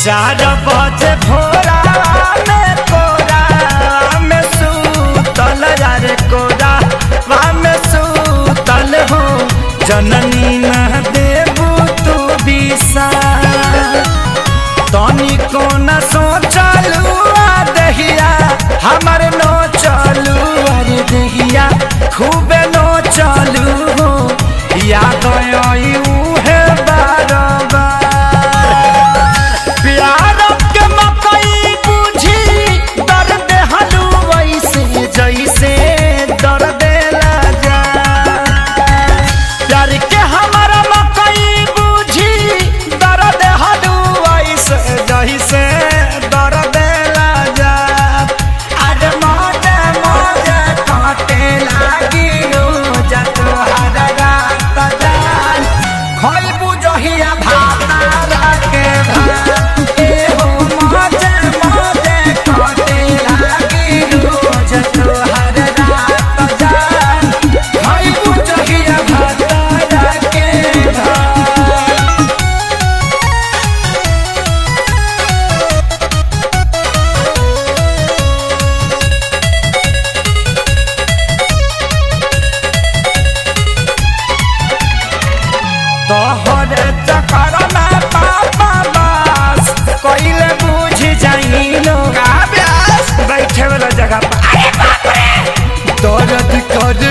4 बजे भोरा में कोरा में सूतल यार कोरा में सूतल हो जननी न देबू तू बिसा तनी को न सोचलू दहिया हमर नो चलू अरे दहिया खूबे नो चलू हो याद आई उहे बार प्यार के मकई बुझी दर्द हलू वैसे जैसे दर्द लगा प्यार के हमारा मकई बुझी दर्द हलू वैसे जैसे दर्द लगा अरे मौजे मौजे काटे लागी रोज तोहर रात जान खोई बुझहिया भातारा के तोहर चक्कर में पापा बस कोइले बुझ जाइलो बैठे वाला जगह पर अरे बाप रे दर्द कर